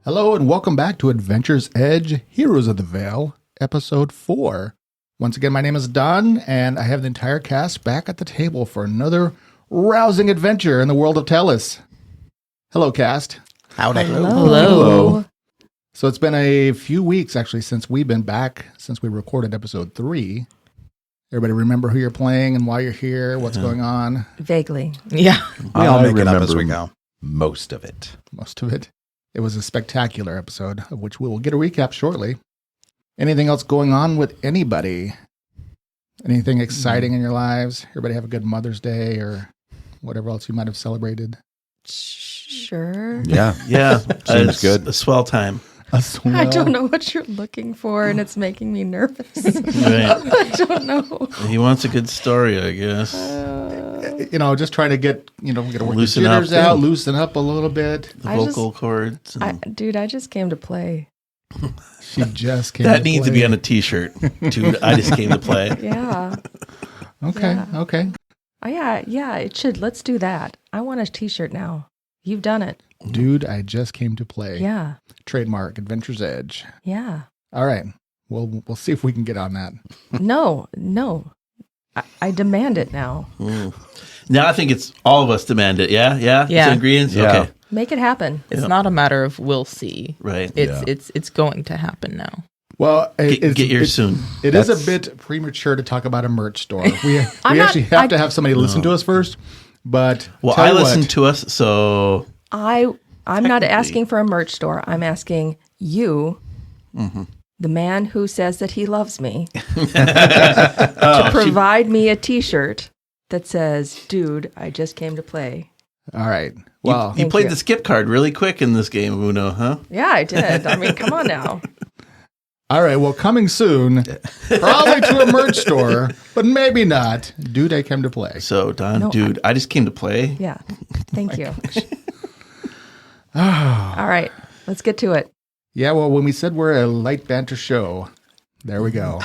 Hello and welcome back to Adventure's Edge, Heroes of the Vale, Episode 4. Once again, my name is Don, and I have the entire cast back at the table for another rousing adventure in the world of Tellus. Hello, cast. Howdy. Hello. So it's been a few weeks, actually, since we've been back, since we recorded Episode 3. Everybody remember who you're playing and why you're here, what's going on? Vaguely. Yeah. We all make it up as we remember go. most of it. Most of it. It was a spectacular episode, of which we will get a recap shortly. Anything else going on with anybody? Anything exciting in your lives? Everybody have a good Mother's Day or whatever else you might have celebrated? Sure. Yeah. Yeah. Seems it's good. A swell time. I don't know what you're looking for, and it's making me nervous. Right. I don't know. He wants a good story, I guess. Just trying to get to work the Loosen up. jitters out, loosen up a little bit. The vocal cords. And Dude, I just came to play. She just came that to needs play. to be on a t-shirt. Dude, I just came to play. Yeah. Okay, Yeah. okay. Oh, yeah, it should. Let's do that. I want a t-shirt now. You've done it. Dude, I just came to play. Yeah. Trademark, Adventure's Edge. Yeah. All right. We'll see if we can get on that. No. I demand it now. Now I think it's all of us demand it. Yeah? Yeah? Yeah. It's ingredients? Yeah. Okay. Make it happen. It's Yeah. not a matter of we'll see. Right. It's going to happen now. Well, Get yours soon. It is a bit premature to talk about a merch store. We I'm not- actually have to have somebody listen to us first. But Well, tell I you what, listened to us, so I'm not Technically. asking for a merch store. I'm asking you, the man who says that he loves me, to provide me a t-shirt that says, dude, I just came to play. All right. Well, you Thank played you. the skip card really quick in this game, Uno, huh? Yeah, I did. I mean, come on now. all right. Well, coming soon, probably to a merch store, but maybe not. Dude, I came to play. So, Don, No, dude, I just came to play. Yeah. Thank you. All right. Let's get to it. Yeah. Well, when we said we're a light banter show, there we go.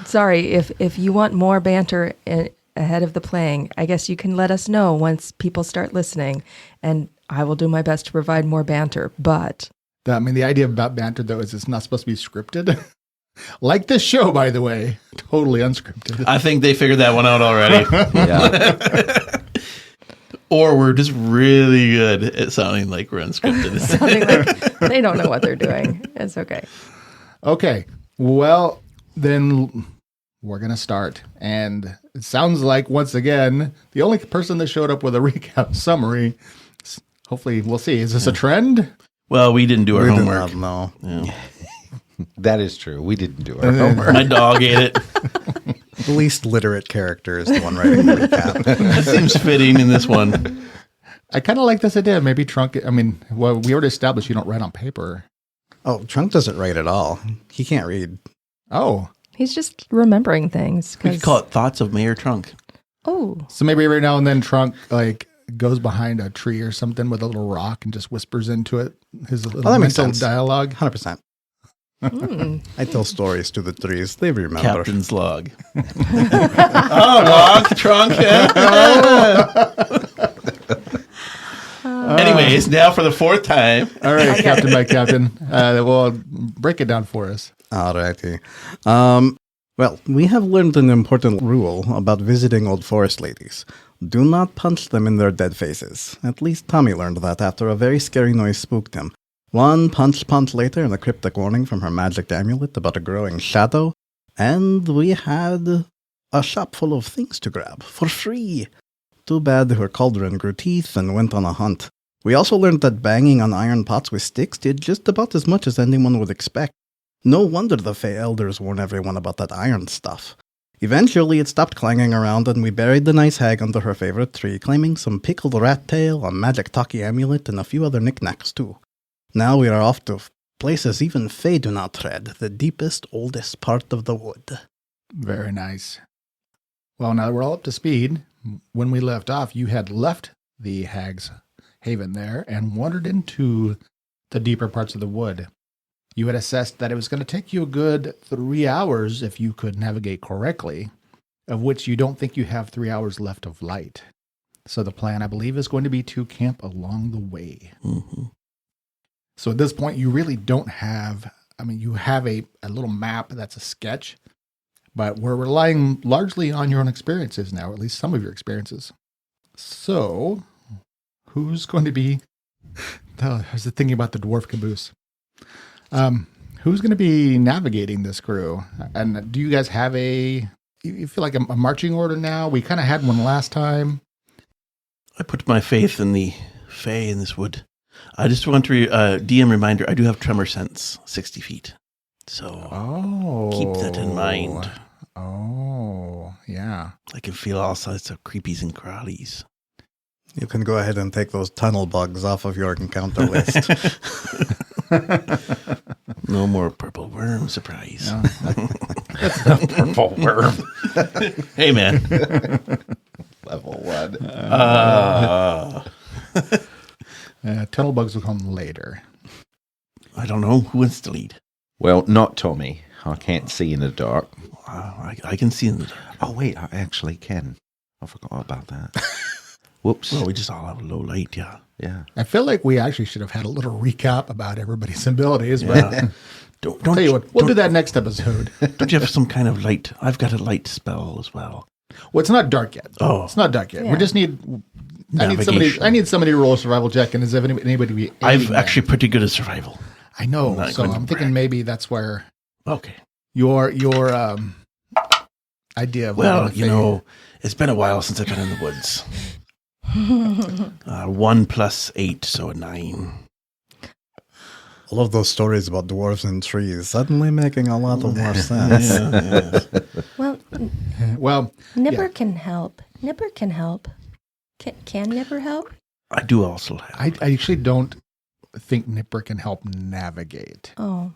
Sorry, if you want more banter ahead of the playing, I guess you can let us know once people start listening, and I will do my best to provide more banter. But I mean, the idea about banter, though, is it's not supposed to be scripted. Like this show, by the way, totally unscripted. I think they figured that one out already. Yeah. Or we're just really good at sounding like we're unscripted. sounding like they don't know what they're doing. It's okay. Okay. Well, then we're going to start. And it sounds like, once again, the only person that showed up with a recap summary, hopefully we'll see. Is this a trend? Well, we didn't do our We do homework. not know. Yeah. That is true. We didn't do our homework. My dog ate it. The least literate character is the one writing the recap. That seems fitting in this one. I kind of like this idea. Maybe Trunk, we already established you don't write on paper. Oh, Trunk doesn't write at all. He can't read. Oh. He's just remembering things. We could call it Thoughts of Mayor Trunk. Oh, So maybe every now and then Trunk, goes behind a tree or something with a little rock and just whispers into it his little that makes mental sense. dialogue. 100%. I tell stories to the trees. They remember. Captain's log. Oh, log, trunk. Anyways, now for the fourth time. All right, Captain by Captain. Well, break it down for us. Alrighty. Well, we have learned an important rule about visiting old forest ladies. Do not punch them in their dead faces. At least Tommy learned that after a very scary noise spooked him. One punch later, and a cryptic warning from her magic amulet about a growing shadow, and we had a shop full of things to grab for free. Too bad her cauldron grew teeth and went on a hunt. We also learned that banging on iron pots with sticks did just about as much as anyone would expect. No wonder the Fey Elders warned everyone about that iron stuff. Eventually, it stopped clanging around, and we buried the nice hag under her favorite tree, claiming some pickled rat tail, a magic talkie amulet, and a few other knickknacks, too. Now we are off to Places even Fae do not tread, the deepest, oldest part of the wood. Very nice. Well, now that we're all up to speed, when we left off, you had left the Hag's Haven there and wandered into the deeper parts of the wood. You had assessed that it was going to take you a good 3 hours if you could navigate correctly, of which you don't think you have 3 hours left of light. So the plan, I believe, is going to be to camp along the way. Mm-hmm. So at this point, you really don't have, you have a little map that's a sketch, but we're relying largely on your own experiences now, or at least some of your experiences. So who's going to be, I was thinking about the dwarf caboose. Who's going to be navigating this crew? And do you guys have you feel like a marching order now? We kind of had one last time. I put my faith in the Fae in this wood. I just want to, DM reminder, I do have tremor sense, 60 feet. So keep that in mind. Oh, yeah. I can feel all sorts of creepies and crawlies. You can go ahead and take those tunnel bugs off of your encounter list. No more purple worm surprise. No. Purple worm. Hey, man. Level 1. Tunnel bugs will come later. I don't know. Who wants to lead? Well, not Tommy. I can't see in the dark. I can see in the dark. Oh, wait, I actually can. I forgot about that. Whoops. Well, we just all have low light, yeah. Yeah. I feel like we actually should have had a little recap about everybody's abilities, but Yeah. Don't tell you what, we'll do that next episode. Don't you have some kind of light? I've got a light spell as well. Well, it's not dark yet. Oh. It's not dark yet. Yeah. We just need. Navigation. I need somebody to roll a survival check, and is there anybody be? I've aiding actually them? pretty good at survival. I know. not So going to I'm thinking brag. maybe that's where Okay. your idea of Well, letting the you know, it's been a while since I've been in the woods. 1 + 8, so a 9. All of those stories about dwarves and trees suddenly making a lot of more sense. Yeah. Well, well, Nipper yeah. can help. Nipper can help. Can Nipper help? I do also have. I actually don't think Nipper can help navigate. Oh,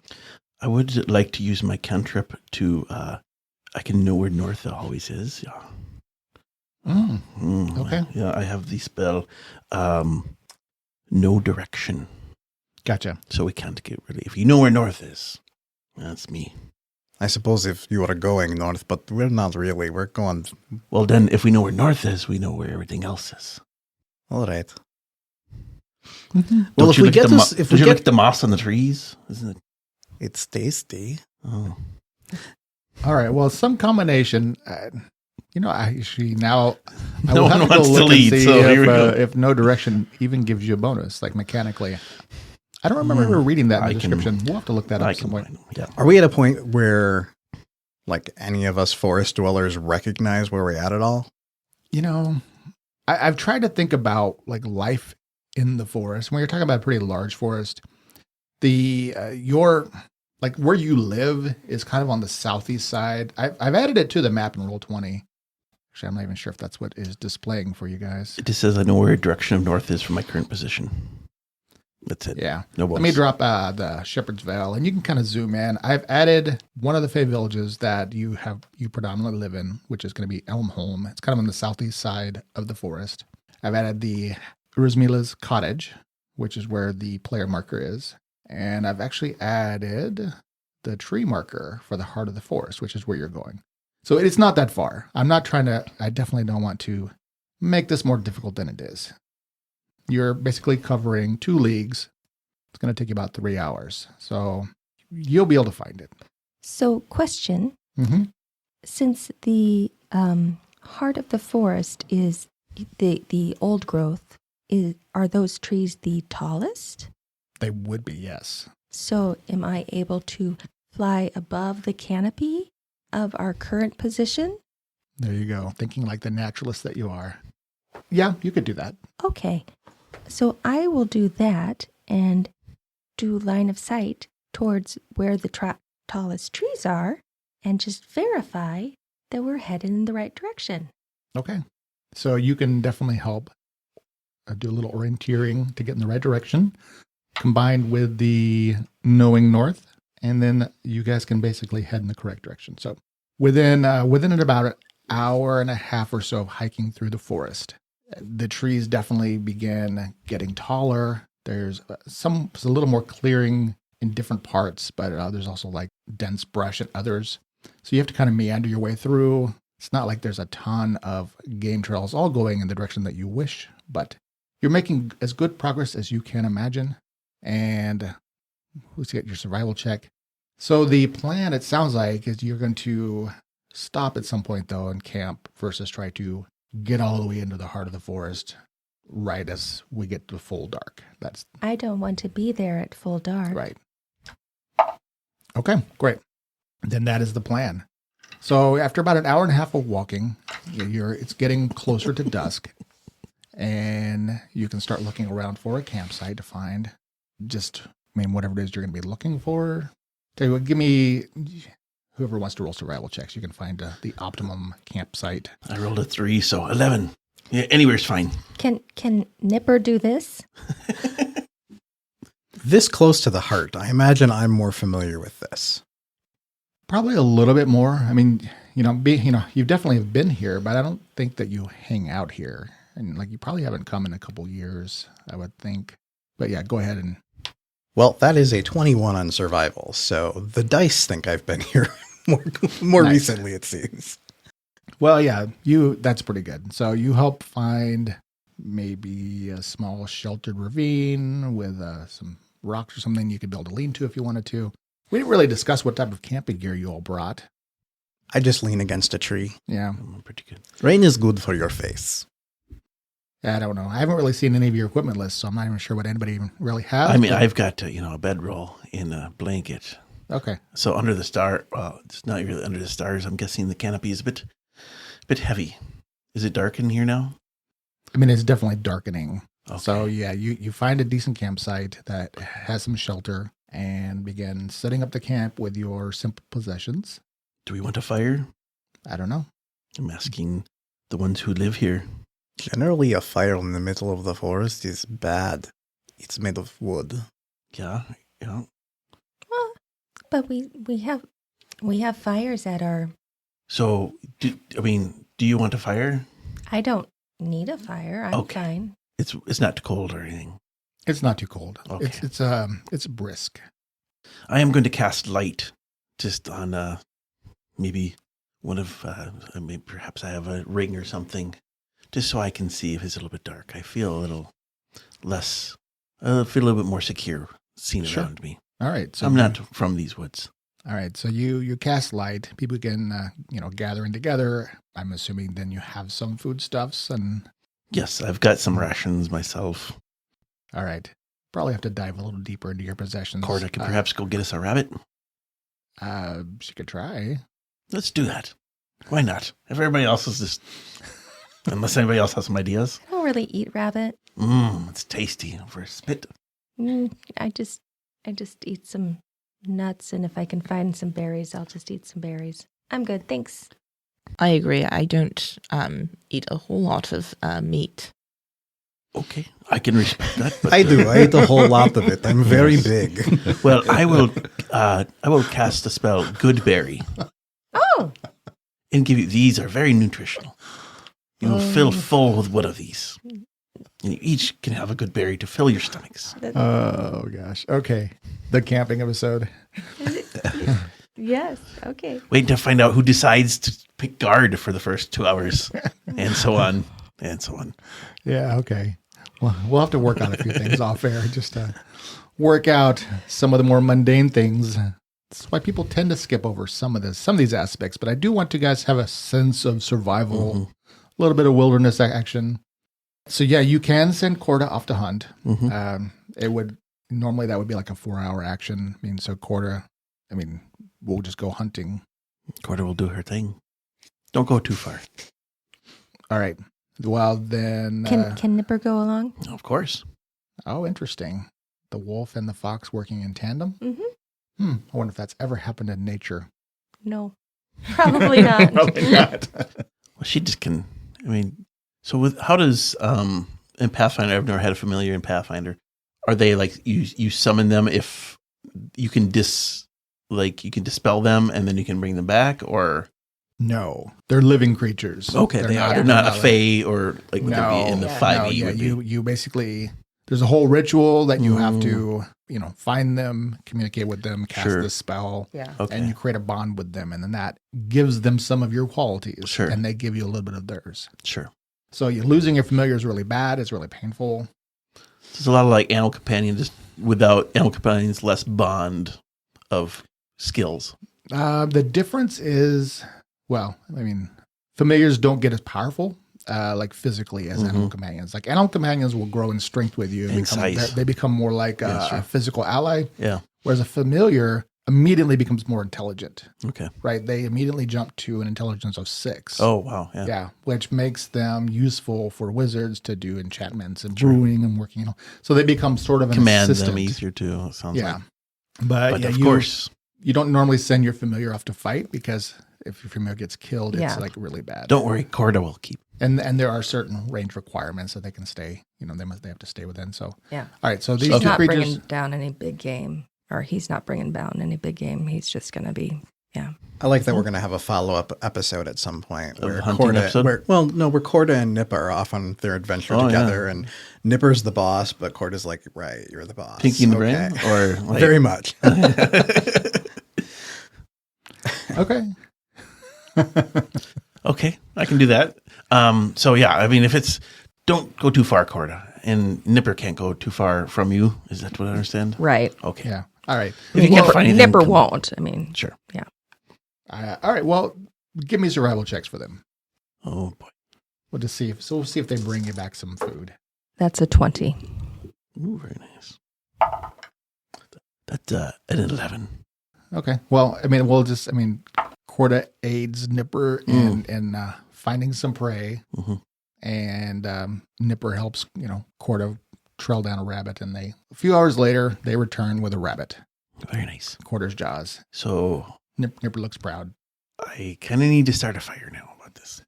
I would like to use my cantrip to. I can know where north always is. Yeah. Okay. Yeah, I have the spell, no direction. Gotcha. So we can't get really. If you know where north is, that's me. I suppose if you are going north, but we're not really. We're going... Well, then, if we know where north is, we know where everything else is. All right. Mm-hmm. Well, Don't if you we look get at the this... If we Did you look get... at the moss on the trees? Isn't it? It's tasty. Oh. All right. Well, some combination. I actually now I No will have one to go wants to look and lead, see so here we go. if no direction even gives you a bonus, like mechanically. I don't remember ever reading that in the description. We'll have to look that up I at some can point. find them. Yeah. Are we at a point where, like, any of us forest dwellers recognize where we're at all? You know, I've tried to think about like life in the forest. When you're talking about a pretty large forest, your like where you live is kind of on the southeast side. I've added it to the map in Roll20. Actually, I'm not even sure if that's what is displaying for you guys. It just says I know where direction of north is from my current position. That's it. Yeah. No Let me bonus. drop the Shepherd's Vale, and you can kind of zoom in. I've added one of the Fey villages that you predominantly live in, which is going to be Elmholm. It's kind of on the southeast side of the forest. I've added the Urzmila's Cottage, which is where the player marker is. And I've actually added the tree marker for the heart of the forest, which is where you're going. So it's not that far. I definitely don't want to make this more difficult than it is. You're basically covering 2 leagues. It's going to take you about 3 hours. So you'll be able to find it. so question. Mm-hmm. Since the heart of the forest is the old growth, are those trees the tallest? They would be, yes. So am I able to fly above the canopy of our current position? There you go. Thinking like the naturalist that you are. Yeah, you could do that. Okay. So I will do that and do line of sight towards where the tallest trees are and just verify that we're headed in the right direction. Okay. So you can definitely help do a little orienteering to get in the right direction. combined with the knowing north, and then you guys can basically head in the correct direction. So within about an hour and a half or so of hiking through the forest, the trees definitely begin getting taller. There's a little more clearing in different parts, but there's also like dense brush at others. So you have to kind of meander your way through. It's not like there's a ton of game trails all going in the direction that you wish, but you're making as good progress as you can imagine. And let's get your survival check. So the plan, it sounds like, is you're going to stop at some point, though, and camp versus try to get all the way into the heart of the forest right as we get to full dark. I don't want to be there at full dark. Right. Okay, great. Then that is the plan. So after about an hour and a half of walking, it's getting closer to dusk, and you can start looking around for a campsite to find whatever it is you're going to be looking for. Tell you what, give me, whoever wants to roll survival checks, you can find the optimum campsite. I rolled a 3, so 11. Yeah, anywhere's fine. Can Nipper do this? This close to the heart, I imagine I'm more familiar with this. Probably a little bit more. I mean, you definitely have been here, but I don't think that you hang out here. And like, you probably haven't come in a couple years, I would think. But yeah, go ahead and. Well, that is a 21 on survival, so the dice think I've been here more Nice. recently, it seems. Well, yeah, that's pretty good. So you help find maybe a small sheltered ravine with some rocks or something you could build a lean-to if you wanted to. We didn't really discuss what type of camping gear you all brought. I just lean against a tree. Yeah. Pretty good. Rain is good for your face. I don't know. I haven't really seen any of your equipment lists, so I'm not even sure what anybody even really has. I mean, but- I've got a bedroll in a blanket. Okay. So under the star, well, it's not really under the stars. I'm guessing the canopy is a bit heavy. Is it dark in here now? I mean, it's definitely darkening. Okay. So yeah, you find a decent campsite that has some shelter and begin setting up the camp with your simple possessions. Do we want a fire? I don't know. I'm asking the ones who live here. Generally, a fire in the middle of the forest is bad. It's made of wood. Yeah. Well, but we have fires at our. So, do you want a fire? I don't need a fire. I'm Okay. fine. It's not too cold or anything. It's not too cold. Okay. It's brisk. I am going to cast light just on maybe one of perhaps I have a ring or something, just so I can see if it's a little bit dark. I feel a little less. I feel a little bit more secure seeing Sure. around me. All right. So I'm not from these woods. All right. So you cast light. People begin gathering together. I'm assuming then you have some foodstuffs and. Yes, I've got some rations myself. All right. Probably have to dive a little deeper into your possessions. Corda could perhaps go get us a rabbit. She could try. Let's do that. Why not? If everybody else is just, unless anybody else has some ideas. I don't really eat rabbit. It's tasty for a spit. I just eat some nuts, and if I can find some berries, I'll just eat some berries. I'm good, thanks. I agree. I don't eat a whole lot of meat. Okay, I can respect that. But, I do. I eat a whole lot of it. I'm very big. Well, I will cast the spell Goodberry Oh, and give you. These are very nutritional. You will fill full with one of these. And you each can have a good berry to fill your stomachs. Oh gosh. Okay. The camping episode. yes, okay. Wait to find out who decides to pick guard for the first 2 hours, and so on, and so on. Yeah. Okay. Well, we'll have to work on a few things off air just to work out some of the more mundane things. That's why people tend to skip over some of these aspects. But I do want you guys to have a sense of survival, a little bit of wilderness action. So yeah, you can send Corda off to hunt. It would normally that would be like a 4-hour action. I mean, so Corda, we'll just go hunting. Corda will do her thing. Don't go too far. All right. Well then, Can Nipper go along? Of course. oh, interesting. The wolf and the fox working in tandem. Mm-hmm. I wonder if that's ever happened in nature. No, probably not. Probably not. Well, she just can. So how does in Pathfinder? I've never had a familiar in Pathfinder. are they like you summon them if you can dispel them and then you can bring them back, or No, they're living creatures. okay, they're not a fae, or like would they be in the 5e? No, you basically, there's a whole ritual that you have to, find them, communicate with them, cast the spell, and you create a bond with them, and then that gives them some of your qualities, and they give you a little bit of theirs. Sure. So losing your familiar is really bad. It's really painful. There's a lot of like animal companions. Just without animal companions, less bond of skills. The difference is, familiars don't get as powerful, like physically as animal companions. Like animal companions will grow in strength with you. They become more like a physical ally. Yeah. Whereas a familiar immediately becomes more intelligent. Okay. Right. They immediately jump to an intelligence of 6. Oh, wow. Yeah. Yeah. Which makes them useful for wizards to do enchantments and brewing and working. So they become sort of an command assistant. them easier too. It sounds like. But of course, you don't normally send your familiar off to fight, because if your familiar gets killed, it's like really bad. Don't worry, Corda will keep. And there are certain range requirements that they can stay. They have to stay within. So yeah. All right. So these She's two not creatures. bringing down any big game, or he's not bringing down any big game. He's just going to be I like that we're going to have a follow-up episode at some point where hunting episode? where Corda and Nipper are off on their adventure together, and Nipper's the boss, but Corda's like, right, you're the boss. Pinky in the brain, or like... very much. Okay. Okay, I can do that. So yeah, I mean, if it's don't go too far, Corda, and Nipper can't go too far from you. Is that what I understand? right. Okay. Yeah. All right. If you can't find anything, Nipper won't. I mean, sure. Yeah. All right. Well, give me survival checks for them. Oh boy. We'll just see we'll see if they bring you back some food. That's a 20. Ooh, very nice. That's an 11. Okay. Well, Corda aids Nipper in finding some prey, and Nipper helps Corda trail down a rabbit, and a few hours later they return with a rabbit. Very nice. Corda's jaws. So Nipper looks proud. I kind of need to start a fire now about this.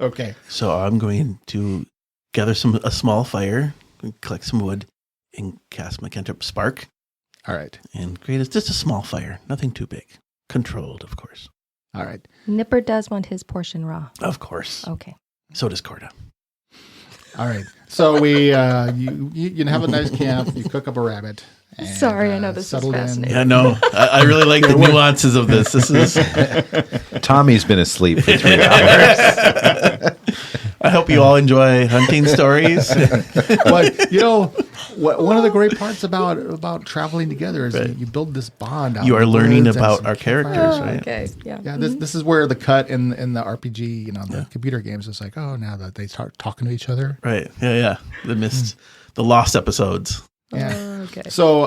Okay. So I'm going to gather a small fire, collect some wood, and cast my cantrip Spark. All right. And create just a small fire, nothing too big. Controlled, of course. All right. Nipper does want his portion raw. Of course. Okay. So does Corda. All right. So we you have a nice camp. You cook up a rabbit. And, Sorry, I know this is settled fascinating. Yeah, no, I really like the nuances of this. This is. Tommy's been asleep for 3 hours. I hope you all enjoy hunting stories. Well, one of the great parts about traveling together is you build this bond. Out You in are the learning woods and about some our campfires. characters, right? Okay. Yeah. Yeah, this is where the cut in the RPG, the computer games, is like, oh, now that they start talking to each other. Right. Yeah. The lost episodes. Yeah. Okay. So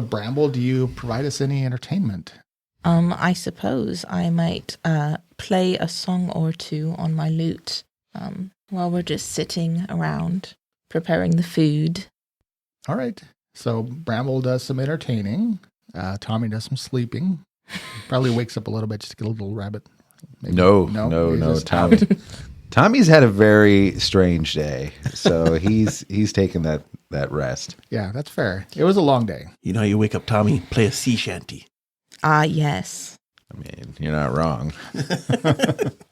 Bramble, do you provide us any entertainment? I suppose I might play a song or two on my lute while we're just sitting around preparing the food. All right. So Bramble does some entertaining. Tommy does some sleeping. Probably wakes up a little bit just to get a little rabbit. Maybe. No. Tommy's had a very strange day, so he's taken that rest. Yeah, that's fair. It was a long day. You know how you wake up Tommy, play a sea shanty. Yes. I mean, you're not wrong.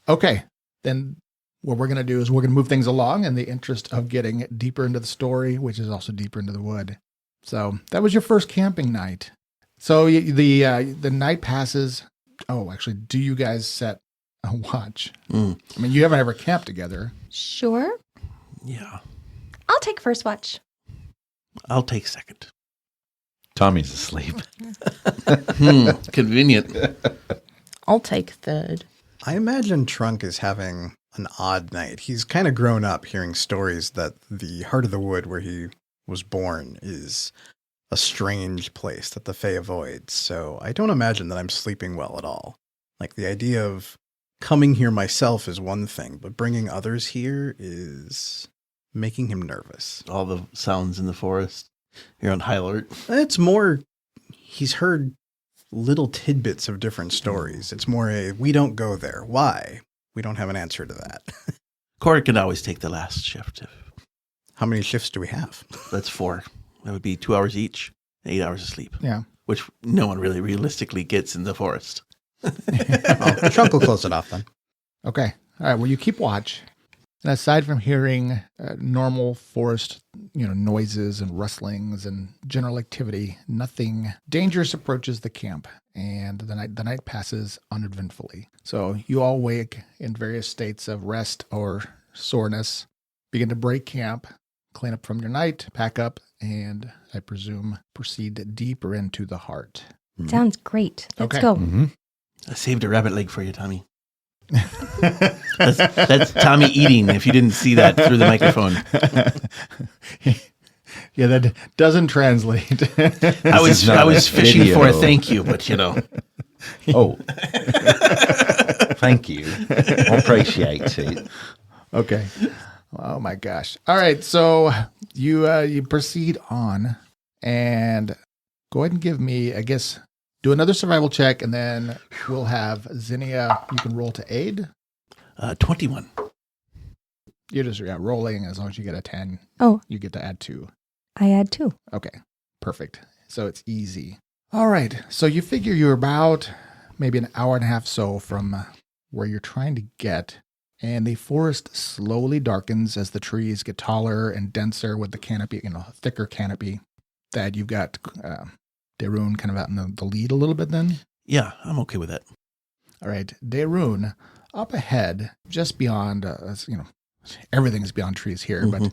Okay. Then what we're going to do is we're going to move things along in the interest of getting deeper into the story, which is also deeper into the wood. So that was your first camping night. So the night passes. Oh, actually, do you guys set a watch? I mean, you haven't ever camped together. Sure. Yeah. I'll take first watch. I'll take second. Tommy's asleep. Convenient. I'll take third. I imagine Trunk is having an odd night. He's kind of grown up hearing stories that the heart of the wood where he was born is a strange place that the Fae avoids. So I don't imagine that I'm sleeping well at all. Like, the idea of coming here myself is one thing, but bringing others here is making him nervous. All the sounds in the forest. You're on high alert. It's more, he's heard little tidbits of different stories. It's more we don't go there. Why? We don't have an answer to that. Corey can always take the last shift. How many shifts do we have? That's 4. That would be 2 hours each, 8 hours of sleep. Yeah. Which no one really realistically gets in the forest. Oh, Trunk will close it off then. Okay. All right. Well, you keep watch. And aside from hearing normal forest, noises and rustlings and general activity, nothing dangerous approaches the camp. And the night passes uneventfully. So you all wake in various states of rest or soreness, begin to break camp, clean up from your night, pack up, and I presume proceed deeper into the heart. Sounds great. Let's Okay. go. Mm-hmm. I saved a rabbit leg for you, Tommy. That's Tommy eating, if you didn't see that through the microphone. Yeah, that doesn't translate. I was not a fishing for a video. thank you, but Oh, thank you. Appreciate it. Okay. Oh my gosh. All right. So you proceed on and go ahead and give me, I guess, do another survival check, and then we'll have Zinnia. You can roll to aid. 21. You're just rolling. As long as you get a 10, Oh, you get to add 2. I add 2. Okay. Perfect. So it's easy. All right. So you figure you're about maybe an hour and a half so from where you're trying to get. And the forest slowly darkens as the trees get taller and denser with the canopy, thicker canopy. That you've got Darun kind of out in the lead a little bit then. Yeah, I'm okay with that. All right. Darun, up ahead, just beyond, everything's beyond trees here, but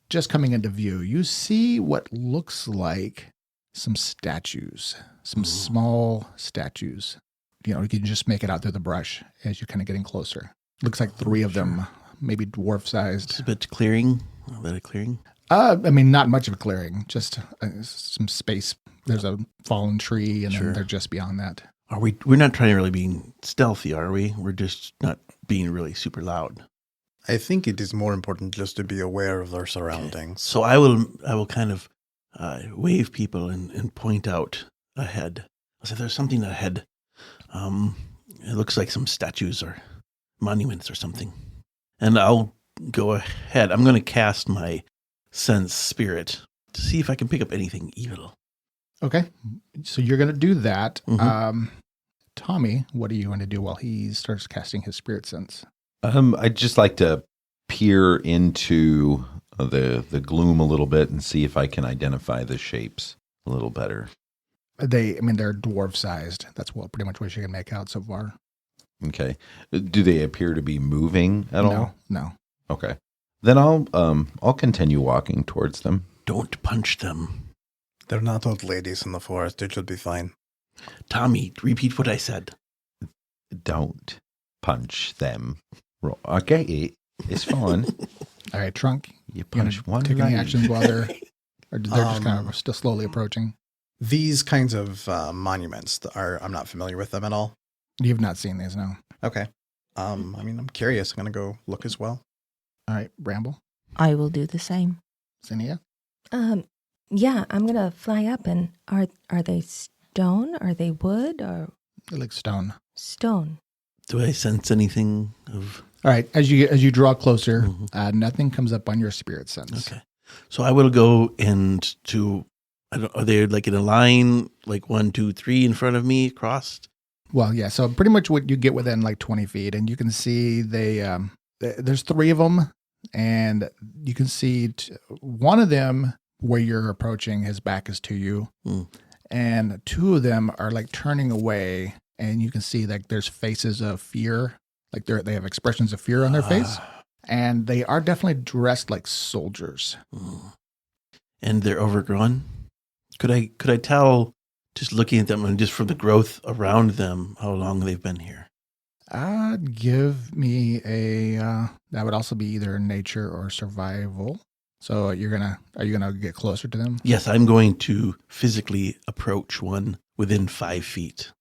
just coming into view, you see what looks like some statues, some small statues. You can just make it out through the brush as you're kind of getting closer. Looks like 3 of them, maybe dwarf-sized. Just a bit clearing. A little bit of clearing. Not much of a clearing, just some space. There's a fallen tree, and Sure. then they're just beyond that. We're not trying to really be stealthy, are we? We're just not being really super loud. I think it is more important just to be aware of their surroundings. So I will kind of wave people and point out ahead. I'll say there's something ahead. It looks like some statues or monuments or something. And I'll go ahead. I'm going to cast my sense spirit to see if I can pick up anything evil. Okay, so you're going to do that. Mhm. Tommy, what are you going to do while he starts casting his spirit sense? I'd just like to peer into the gloom a little bit and see if I can identify the shapes a little better. They're dwarf-sized. That's pretty much what you can make out so far. Okay. Do they appear to be moving at all? No. Okay. Then I'll continue walking towards them. Don't punch them. They're not old ladies in the forest. It should be fine. Tommy, repeat what I said. Don't punch them. I get it. It's fine. All right, Trunk, You you gonna punch one take any lady. actions while they're just kind of still slowly approaching? These kinds of monuments I'm not familiar with them at all. You've not seen these, no. Okay. I'm curious. I'm going to go look as well. All right, Bramble, I will do the same. Zinnia. Yeah, I'm gonna fly up, and are they stone? Are they wood or They look stone. stone? Do I sense anything of... All right, as you draw closer, Mhm. nothing comes up on your spirit sense. Okay. So I will go are they like in a line, like 1, 2, 3 in front of me, crossed? Well, yeah. So pretty much what you get within like 20 feet, and you can see there's 3 of them, and you can see one of them where you're approaching, his back is to you, and 2 of them are like turning away, and you can see like there's faces of fear, like they have expressions of fear on their face, and they are definitely dressed like soldiers. And they're overgrown? Could I tell, just looking at them and just from the growth around them, how long they've been here? Give me that would also be either nature or survival. So are you gonna get closer to them? Yes, I'm going to physically approach one within 5 feet.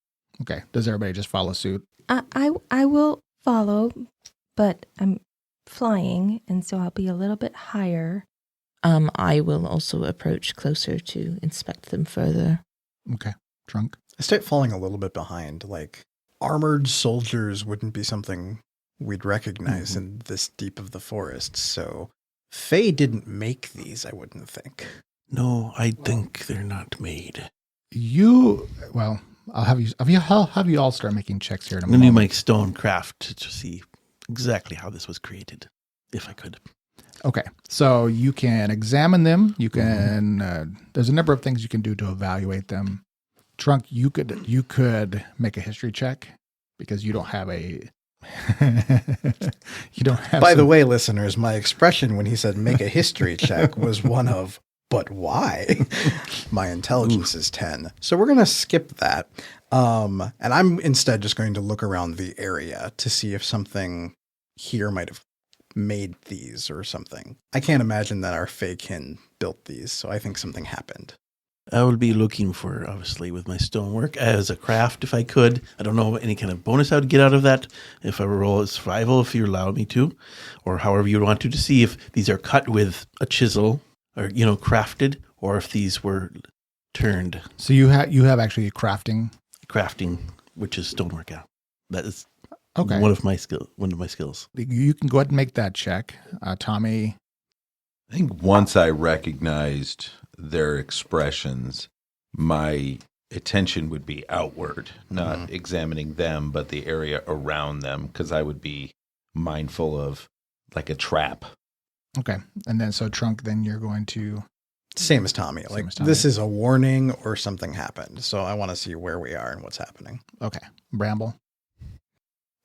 Okay. Does everybody just follow suit? I will follow, but I'm flying, and so I'll be a little bit higher. I will also approach closer to inspect them further. Okay. Trunk. I start falling a little bit behind. Like, armored soldiers wouldn't be something we'd recognize in this deep of the forest. So, Faye didn't make these, I wouldn't think. No, I think they're not made. I'll have you all start making checks here in a I'm going to do moment. my stone craft to see exactly how this was created, if I could. Okay, so you can examine them. You can. There's a number of things you can do to evaluate them. Trunk, you could make a history check because you don't have a. You don't have. By the way, listeners, my expression when he said make a history check was one of, but why? My intelligence is 10. So we're going to skip that. And I'm instead just going to look around the area to see if something here might have made these or something. I can't imagine that our fey kin built these, so I think something happened. I would be looking for, obviously, with my stonework as a craft if I could. I don't know any kind of bonus I would get out of that. If I roll a survival, if you allow me to, or however you want to see if these are cut with a chisel or, crafted, or if these were turned. So you have actually crafting, which is stonework. Yeah, that is okay. one of my skills. You can go ahead and make that check, Tommy. I think once I recognized their expressions, my attention would be outward, not examining them, but the area around them, because I would be mindful of like a trap. Okay, and then so Trunk, then you're going to Same as Tommy. Same as Tommy. This is a warning or something happened. So I want to see where we are and what's happening. okay. Bramble.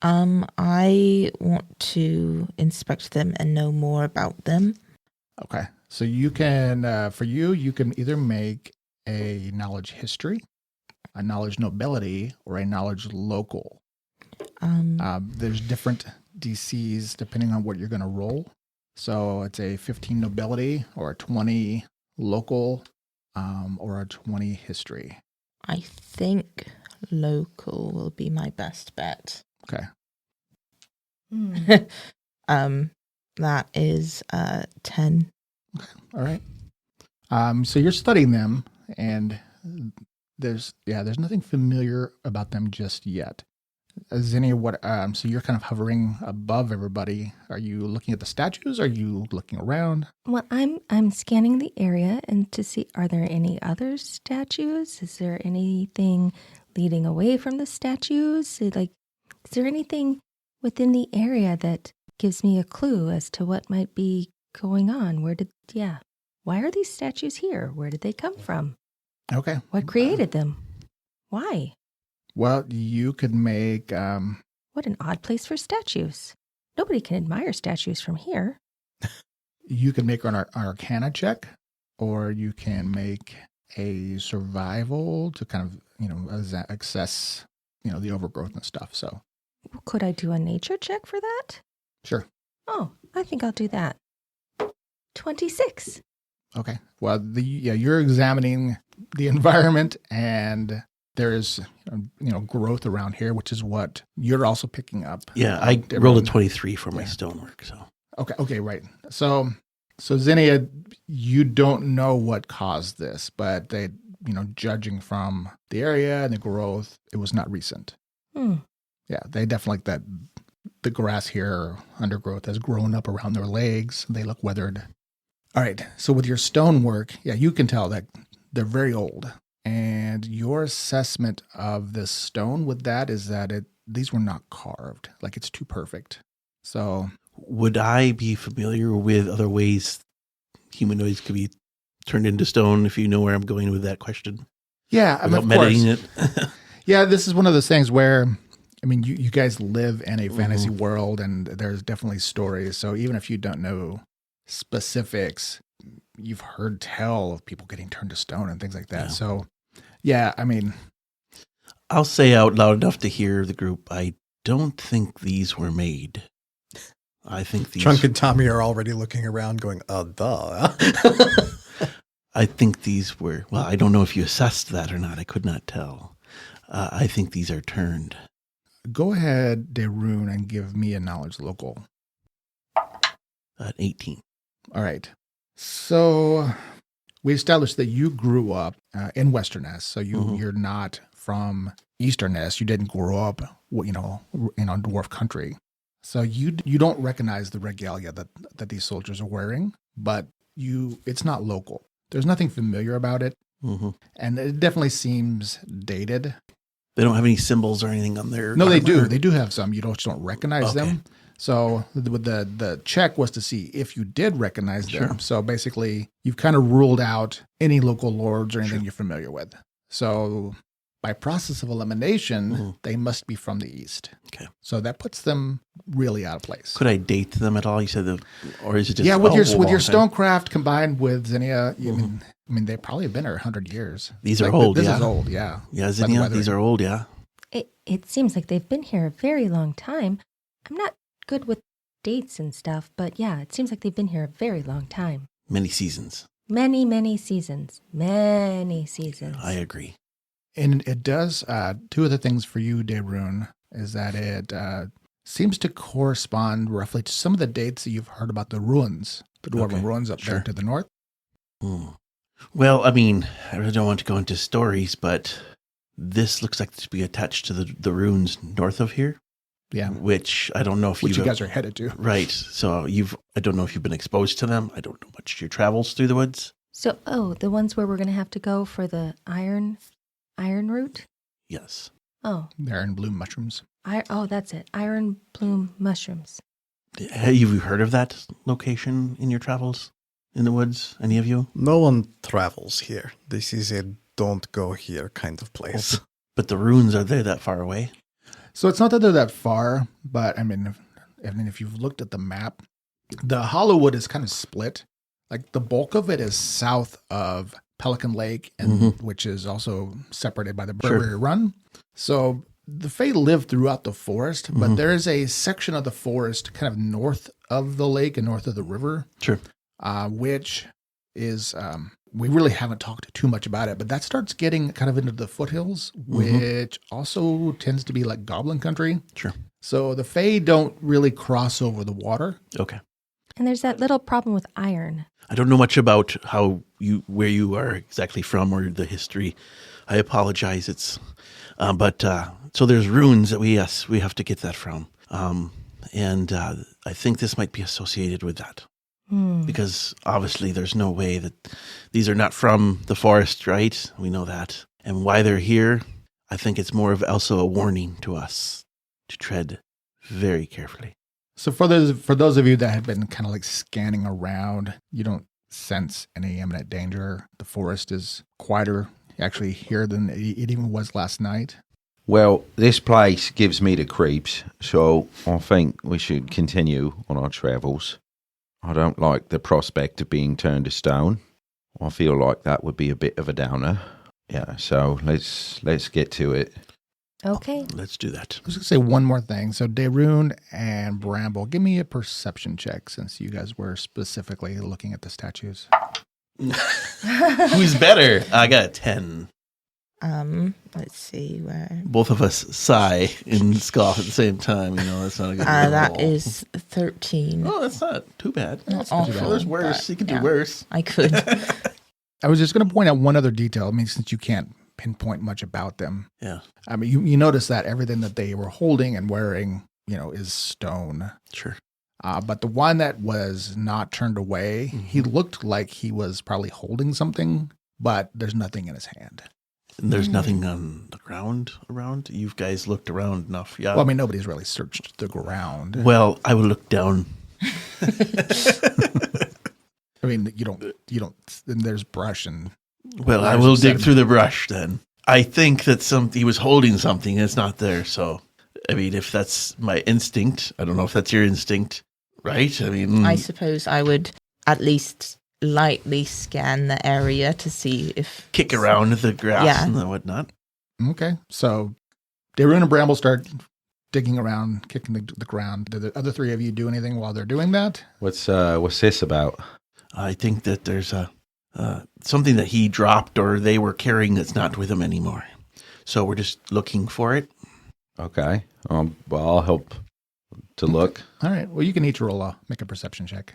I want to inspect them and know more about them. Okay, so you can you can either make a knowledge history, a knowledge nobility, or a knowledge local. There's different DCs depending on what you're going to roll. So it's a 15 nobility or a 20 local or a 20 history. I think local will be my best bet. Okay. That is 10. All right. So you're studying them, and there's nothing familiar about them just yet. Zinnia, so you're kind of hovering above everybody. Are you looking at the statues? Are you looking around? Well, I'm scanning the area and to see, are there any other statues? Is there anything leading away from the statues? Is there anything within the area that gives me a clue as to what might be going on? Why are these statues here? Where did they come from? Okay. What created them? Why? Well, you could make What an odd place for statues. Nobody can admire statues from here. you can make an Arcana check, or you can make a survival to kind of access the overgrowth and stuff. So Could I do a nature check for that? sure. Oh, I think I'll do that. 26. Okay. Well, you're examining the environment, and there is growth around here, which is what you're also picking up. Yeah, I rolled a 23 for my stonework. So Okay, right. So Zinnia, you don't know what caused this, but they, judging from the area and the growth, it was not recent. Yeah, they definitely like that. The grass here, undergrowth, has grown up around their legs. They look weathered. All right. So with your stonework, you can tell that they're very old. And your assessment of this stone with that is that these were not carved. Like, it's too perfect. So would I be familiar with other ways humanoids could be turned into stone, if you know where I'm going with that question? Yeah, without of course. metaing it. Yeah, this is one of those things where, you guys live in a fantasy world, and there's definitely stories. So even if you don't know specifics, you've heard tell of people getting turned to stone and things like that. Yeah. So, yeah, I'll say out loud enough to hear the group, I don't think these were made. I think these... Trunk and Tommy are already looking around going, duh. I think these were... Well, I don't know if you assessed that or not. I could not tell. I think these are turned. Go ahead, Darun, and give me a knowledge local. 18. All right. So we established that you grew up in Western S, so you're not from Eastern S. You didn't grow up, in dwarf country. So you don't recognize the regalia that these soldiers are wearing, but it's not local. there's nothing familiar about it. Mm-hmm. And it definitely seems dated. They don't have any symbols or anything on their No, they armor? do. They do have some. You just don't recognize Okay. them. So the check was to see if you did recognize them. Sure. So basically, you've kind of ruled out any local lords or anything you're familiar with. So by process of elimination, they must be from the east. Okay. So that puts them really out of place. Could I date them at all? You said or is it just with your long time? stonecraft combined with Zinnia, I mean they probably have been here 100 years. These are old, This yeah. is old, yeah. Yeah, By the Zinnia, weathering. these are old, yeah. It seems like they've been here a very long time. I'm not good with dates and stuff, but yeah, it seems like they've been here a very long time. Many seasons. Many, many seasons. Many seasons. I agree. And it does, two other things for you, Daerun, is that it seems to correspond roughly to some of the dates that you've heard about the ruins, the Dwarven Okay, ruins up there sure. to the north. Hmm. Well, I mean, I really don't want to go into stories, but this looks like to be attached to the ruins north of here, Yeah, which I don't know if which you guys are headed to. Right. So I don't know if you've been exposed to them. I don't know much your travels through the woods. So, the ones where we're going to have to go for the iron route? Yes. Oh, They're in bloom mushrooms. that's it. Iron bloom mushrooms. Have you heard of that location in your travels in the woods? Any of you? No one travels here. This is a don't go here kind of place. But the ruins, are they that far away? So it's not that they're that far, but I mean, if you've looked at the map, the Hollowwood is kind of split. Like the bulk of it is south of Pelican Lake, and which is also separated by the Burberry Run. So the Fae live throughout the forest, but there is a section of the forest kind of north of the lake and north of the river, Sure. which is we really haven't talked too much about it, but that starts getting kind of into the foothills, which also tends to be like goblin country. Sure. So the Fae don't really cross over the water. Okay. And there's that little problem with iron. I don't know much about where you are exactly from or the history. I apologize. But so there's ruins that we have to get that from. And I think this might be associated with that. Because obviously there's no way that these are not from the forest, right? We know that. And why they're here, I think it's more of also a warning to us to tread very carefully. So for those of you that have been kind of like scanning around, you don't sense any imminent danger. The forest is quieter actually here than it even was last night. Well, this place gives me the creeps, so I think we should continue on our travels. I don't like the prospect of being turned to stone. I feel like that would be a bit of a downer. Yeah, so let's get to it. Okay. Let's do that. I was going to say one more thing. So Daerun and Bramble, give me a perception check since you guys were specifically looking at the statues. Who's better? I got a 10. Let's see where. Both of us sigh and scoff at the same time. That's not a good roll. That is 13. Oh, that's not too bad. Not Well, awful, there's worse. but You could yeah. do worse. I could. I was just going to point out one other detail. I mean, since you can't pinpoint much about them. Yeah. I mean, you notice that everything that they were holding and wearing, is stone. Sure. But the one that was not turned away, he looked like he was probably holding something, but there's nothing in his hand. And there's nothing on the ground around? You guys looked around enough, yeah? Well, I mean, nobody's really searched the ground. Well, I will look down. I mean, you don't, and there's brush and. Well, I will dig through the brush then. I think that he was holding something and it's not there. So, I mean, if that's my instinct, I don't know if that's your instinct, right? I mean, I suppose I would at least lightly scan the area to see if. Kick around the grass Yeah. and whatnot. Okay. So Daerun and Bramble start digging around, kicking the ground. Do the other three of you do anything while they're doing that? What's this about? I think that there's something that he dropped or they were carrying that's not with him anymore. So we're just looking for it. Okay. Well, I'll help to look. All right. Well, you can each roll make a perception check.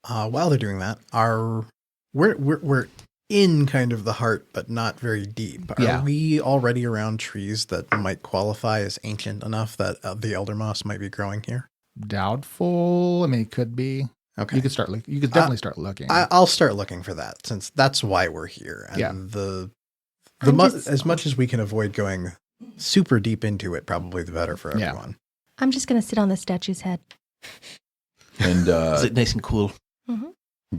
While they're doing that, we're in kind of the heart, but not very deep. Are Yeah. we already around trees that might qualify as ancient enough that the elder moss might be growing here? Doubtful. I mean, it could be. Okay. You could start. You could definitely start looking. I'll start looking for that since that's why we're here. And Yeah. as much as we can avoid going super deep into it, probably the better for Yeah. everyone. I'm just going to sit on the statue's head. And Is it nice and cool?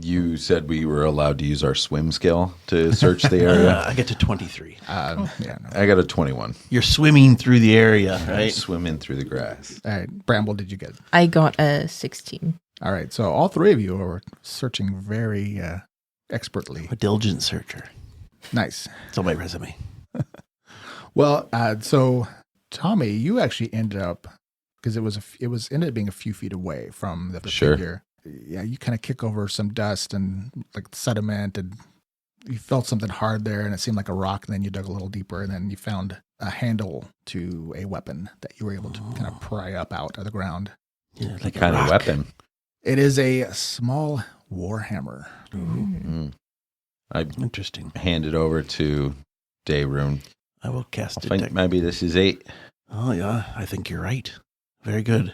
you said we were allowed to use our swim skill to search the area. I get to 23. Yeah, no. I got a 21. You're swimming through the area, right? Swimming through the grass. All right, Bramble, did you get? I got a 16. All right, so all three of you are searching very expertly. A diligent searcher. Nice. It's on my resume. Well, so Tommy, you actually ended up because it was ended up being a few feet away from the Sure. figure. Yeah, you kind of kick over some dust and like sediment, and you felt something hard there, and it seemed like a rock. And then you dug a little deeper, and then you found a handle to a weapon that you were able to kind of pry up out of the ground. Yeah, Like like kind a of rock. weapon. It is a small warhammer. I Interesting. hand it over to Dayrune. I will cast I think detect. maybe this is 8. Oh, yeah. I think you're right. Very good.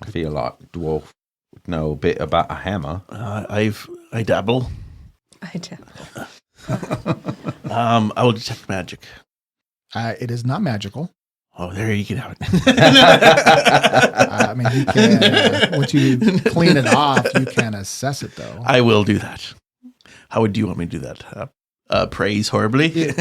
I feel like dwarf would know a bit about a hammer. I dabble. I do. I will detect magic. It is not magical. Oh, there you get out. I mean, you can once you clean it off, you can assess it though. I will do that. How would you want me to do that? Praise horribly? You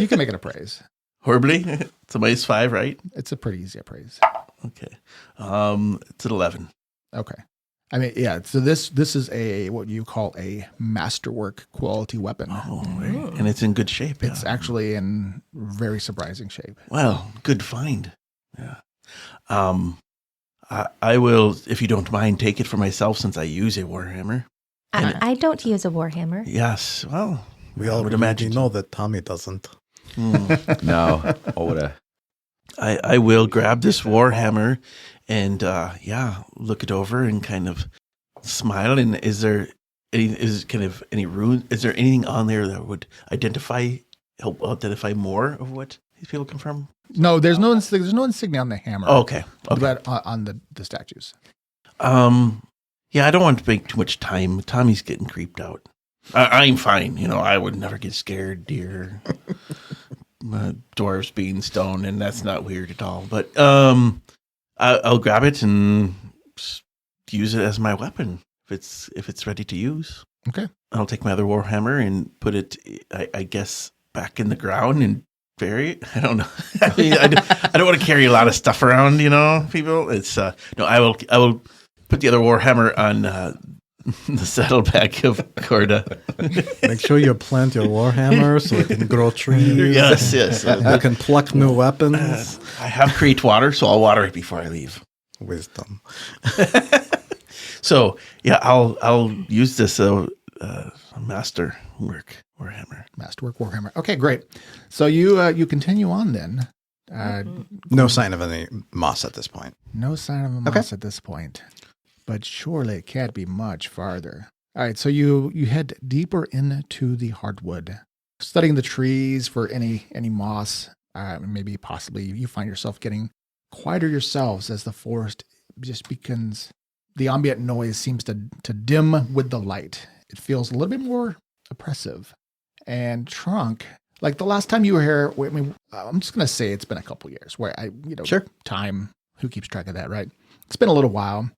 can make it a praise. Horribly? It's a minus 5, right? It's a pretty easy appraise. Okay. It's an 11. Okay. I mean, yeah. So this is a what you call a masterwork quality weapon. Oh, and it's in good shape. It's yeah. actually in very surprising shape. Well, good find. Yeah. I will, if you don't mind, take it for myself since I use a warhammer. I don't use a warhammer. Yes. Well, We I all would would imagine. know that Tommy doesn't. No. Oh, what a... I will grab this warhammer and look it over and kind of smile. And is there any rune? Is there anything on there that would help identify more of what these people come from? No, there's no insignia on the hammer. Oh, okay. But on the statues. Yeah, I don't want to make too much time. Tommy's getting creeped out. I'm fine. I would never get scared, dear. Dwarves being stone, and that's not weird at all. But I'll grab it and use it as my weapon if it's ready to use. Okay. I'll take my other warhammer and put it, I guess, back in the ground and bury it. I don't know. I mean, I don't want to carry a lot of stuff around, people. It's no. I will put the other warhammer on the saddleback of Corda. Make sure you plant your warhammer so it can grow trees. Yes. You can pluck new weapons. I have create water, so I'll water it before I leave. Wisdom. So yeah, I'll use this masterwork warhammer. Masterwork warhammer. Okay, great. So you continue on then. No sign of any moss at this point. No sign of a moss at this point, but surely it can't be much farther. All right, so you head deeper into the hardwood, studying the trees for any moss. Maybe possibly you find yourself getting quieter yourselves as the forest just becomes. The ambient noise seems to dim with the light. It feels a little bit more oppressive. And Trunk, like the last time you were here, I mean, I'm just going to say it's been a couple years where Sure. Time, who keeps track of that, right? It's been a little while.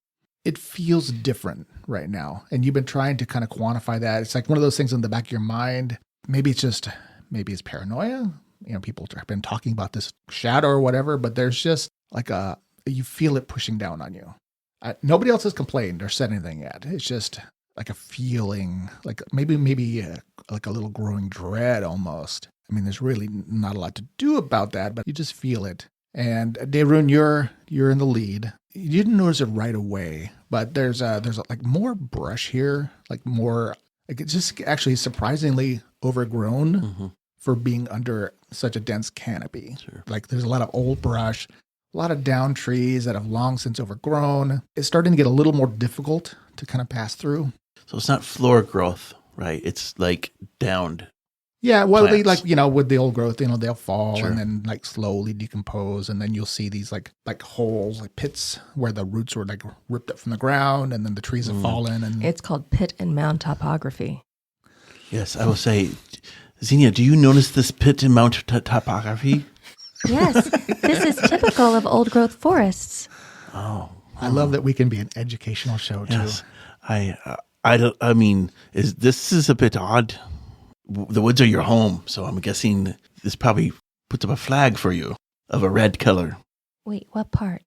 It feels different right now. And you've been trying to kind of quantify that. It's like one of those things in the back of your mind. Maybe it's paranoia. People have been talking about this shadow or whatever, but there's just like you feel it pushing down on you. Nobody else has complained or said anything yet. It's just like a feeling, like maybe like a little growing dread almost. I mean, there's really not a lot to do about that, but you just feel it. And Dayrune, you're in the lead. You didn't notice it right away, but there's like more brush here, like more, like it's just actually surprisingly overgrown for being under such a dense canopy. Sure. Like there's a lot of old brush. A lot of down trees that have long since overgrown. It's starting to get a little more difficult to kind of pass through. So it's not floor growth, right? It's like downed. Yeah, well, they plants. with the old growth, they'll fall Sure. and then like slowly decompose, and then you'll see these like holes, like pits where the roots were like ripped up from the ground, and then the trees have fallen. And It's called pit and mound topography. Yes, I will say, Xenia, do you notice this pit and mount topography? Yes, this is typical of old growth forests. Oh, I love that we can be an educational show too. yes. I mean, this is a bit odd. The woods are your home, so I'm guessing this probably puts up a flag for you of a red color. Wait, what part?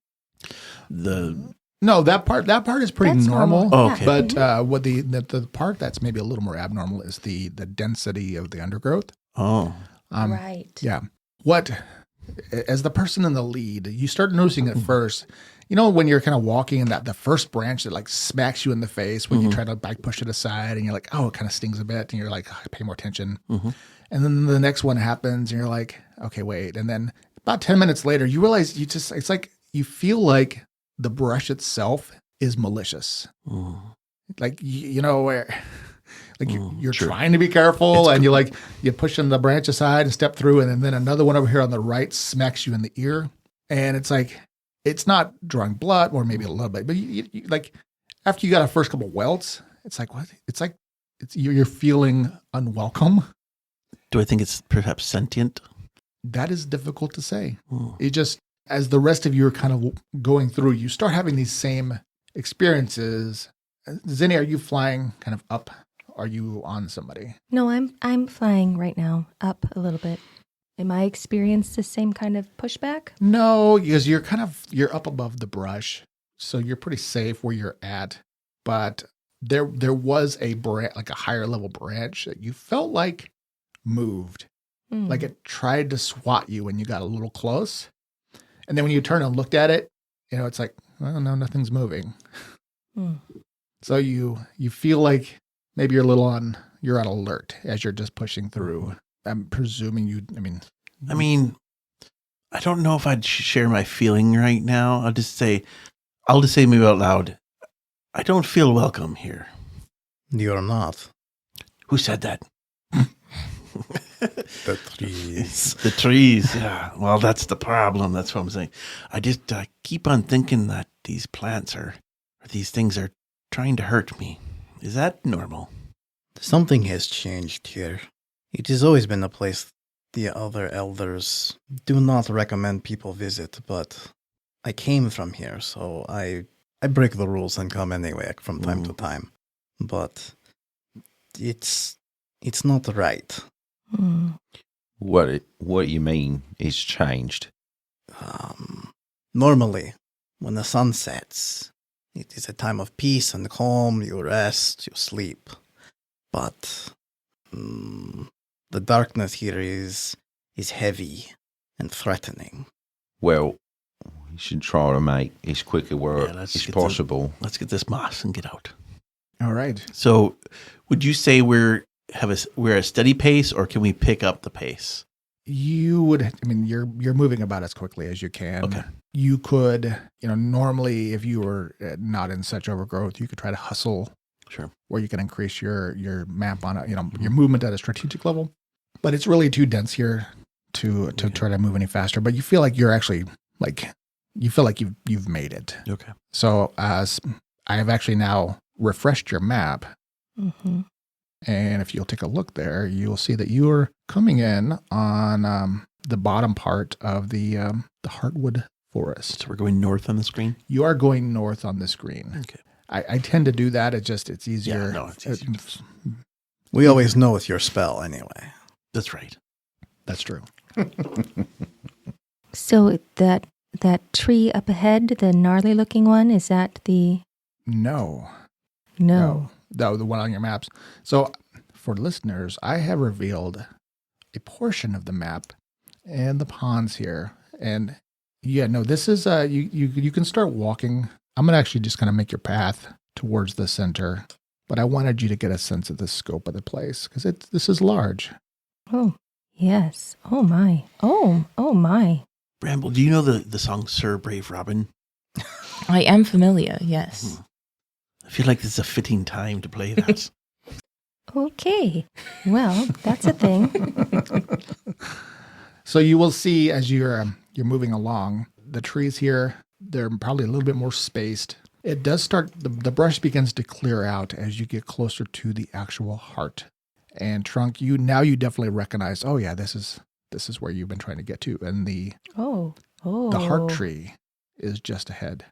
No, that part is pretty That's normal. Oh, okay. But what the part that's maybe a little more abnormal is the density of the undergrowth. Oh, Right. Yeah. As the person in the lead, you start noticing at first, when you're kind of walking in the first branch that like smacks you in the face when you try to like push it aside and you're like, oh, it kind of stings a bit. And you're like, pay more attention. And then the next one happens and you're like, okay, wait. And then about 10 minutes later, you realize it's like, you feel like the brush itself is malicious. Like, where like you're sure. trying to be careful and you're pushing the branch aside and step through. And then another one over here on the right smacks you in the ear. And it's like, it's not drawing blood or maybe a little bit, but you like after you got a first couple welts, it's like, what? It's like, you're feeling unwelcome. do I think it's perhaps sentient? That is difficult to say. It just, as the rest of you are kind of going through, you start having these same experiences. Zinni, are you flying kind of up? Are you on somebody? No, I'm flying right now, up a little bit. Am I experiencing the same kind of pushback? No, because you're up above the brush, so you're pretty safe where you're at. But there was a like a higher level branch that you felt like moved, like it tried to swat you when you got a little close, and then when you turned and looked at it, it's like, well, no, nothing's moving. So you feel like maybe you're you're on alert as you're just pushing through. I'm presuming I mean, I don't know if I'd share my feeling right now. I'll just say maybe out loud, I don't feel welcome here. You're not. Who said that? The trees. The trees, yeah. Well, that's the problem. That's what I'm saying. I just keep on thinking that these plants or these things are trying to hurt me. Is that normal? Something has changed here. It has always been a place the other elders do not recommend people visit, but I came from here, so I break the rules and come anyway from time to time. But it's not right. What you mean is changed? Normally, when the sun sets, it is a time of peace and calm. You rest, you sleep. But the darkness here is heavy and threatening. Well, you should try to make as quick a work let's as get possible. Let's get this moss and get out. all right. So, would you say we're a steady pace, or can we pick up the pace? You would, you're moving about as quickly as you can. Okay. You could, normally if you were not in such overgrowth, you could try to hustle. Sure. Where you can increase your map on your movement at a strategic level. But it's really too dense here to try to move any faster. But you feel like you're actually you've made it. Okay. So as I have actually now refreshed your map. And if you'll take a look there, you'll see that you are coming in on the bottom part of the hardwood forest. So we're going north on the screen? You are going north on the screen. Okay. I tend to do that. It's easier. Yeah, no, it's easier. We always know it's your spell anyway. That's right. That's true. So that tree up ahead, the gnarly looking one, is that the... No. No. The one on your maps. So for listeners, I have revealed a portion of the map and the ponds here. And this is you can start walking. I'm gonna actually just kind of make your path towards the center, but I wanted you to get a sense of the scope of the place because this is large. Oh, yes. Oh, my. Oh, my. Bramble, do you know the song Sir Brave Robin? I am familiar, yes. I feel like this is a fitting time to play that. Okay. Well, that's a thing. So you will see as you're moving along, the trees here, they're probably a little bit more spaced. It does start, the brush begins to clear out as you get closer to the actual heart. And Trunk, you definitely recognize, oh yeah, this is where you've been trying to get to. And the heart tree is just ahead.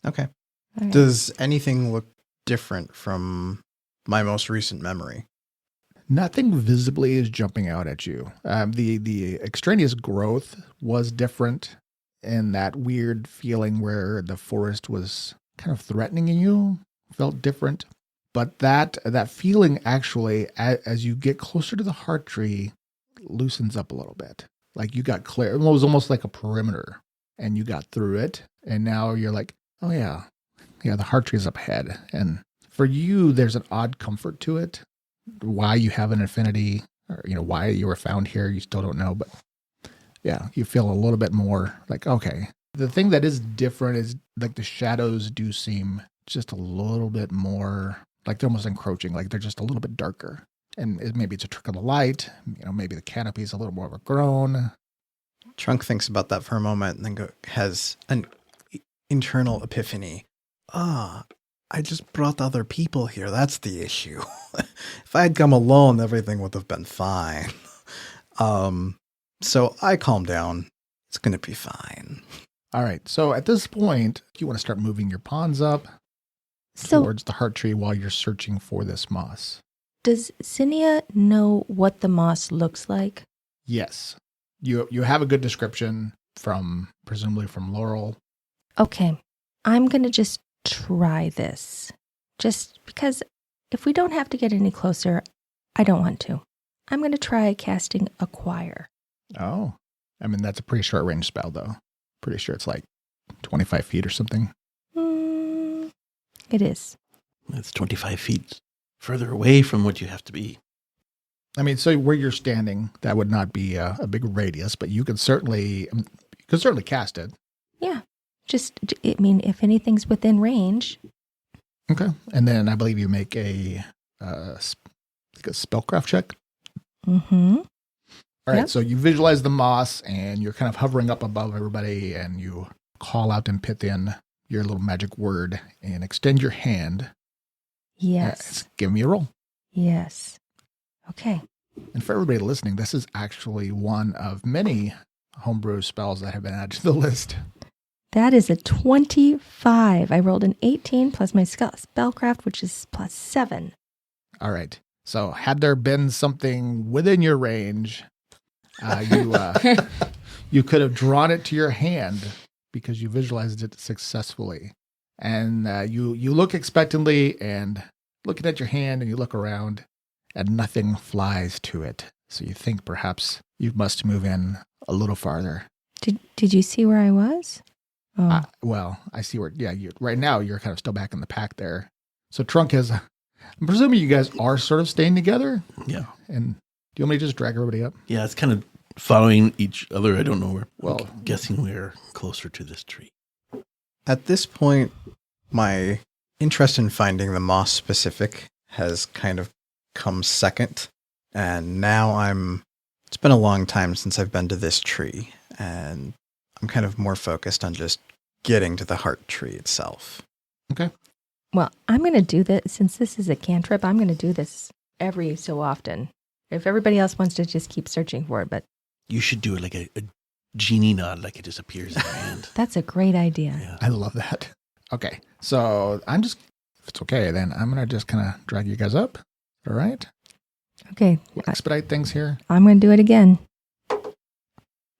Okay. All right. Does anything look different from my most recent memory? Nothing visibly is jumping out at you. The extraneous growth was different, and that weird feeling where the forest was kind of threatening you felt different. But that feeling actually, as you get closer to the heart tree, loosens up a little bit. Like you got clear. It was almost like a perimeter, and you got through it. And now you're like, oh yeah, the heart tree is up ahead. And for you, there's an odd comfort to it. Why you have an affinity, or why you were found here, you still don't know. But yeah, you feel a little bit more like, okay. The thing that is different is like the shadows do seem just a little bit more, like they're almost encroaching, like they're just a little bit darker. And maybe it's a trick of the light. Maybe the canopy is a little more overgrown. Trunk thinks about that for a moment and then has an internal epiphany. I just brought other people here. That's the issue. If I had come alone, everything would have been fine. So I calmed down. It's going to be fine. All right. So at this point, you want to start moving your pawns up towards the heart tree while you're searching for this moss. Does Cinia know what the moss looks like? Yes. You have a good description presumably from Laurel. Okay. I'm going to just try this. Just because if we don't have to get any closer, I don't want to. I'm going to try casting Acquire. Oh. I mean, that's a pretty short range spell, though. Pretty sure it's like 25 feet or something. It is. It's 25 feet further away from what you have to be. I mean, so where you're standing, that would not be a big radius, but you could certainly cast it. Yeah. Just, I mean, if anything's within range. Okay. And then I believe you make a spellcraft check. Mm-hmm. All right. Yep. So you visualize the moss and you're kind of hovering up above everybody and you call out and put in your little magic word and extend your hand. Yes. Give me a roll. Yes. Okay. And for everybody listening, this is actually one of many homebrew spells that have been added to the list. That is a 25. I rolled an 18 plus my spellcraft, which is plus 7. All right. So had there been something within your range, you could have drawn it to your hand because you visualized it successfully. And you look expectantly and looking at your hand and you look around and nothing flies to it. So you think perhaps you must move in a little farther. Did you see where I was? Oh. Well, I see where, right now you're kind of still back in the pack there. So Trunk I'm presuming you guys are sort of staying together? Yeah. And do you want me to just drag everybody up? Yeah, it's kind of following each other. I don't know where. Well, I'm guessing we're closer to this tree. At this point, my interest in finding the moss specific has kind of come second. And now it's been a long time since I've been to this tree. And I'm kind of more focused on just getting to the heart tree itself. Okay. Well, I'm going to do this. Since this is a cantrip, I'm going to do this every so often. If everybody else wants to just keep searching for it, but... You should do it like a genie nod, like it just appears in your hand. That's a great idea. Yeah. I love that. Okay. So if it's okay, then I'm going to just kind of drag you guys up. All right. Okay. We'll expedite things here. I'm going to do it again.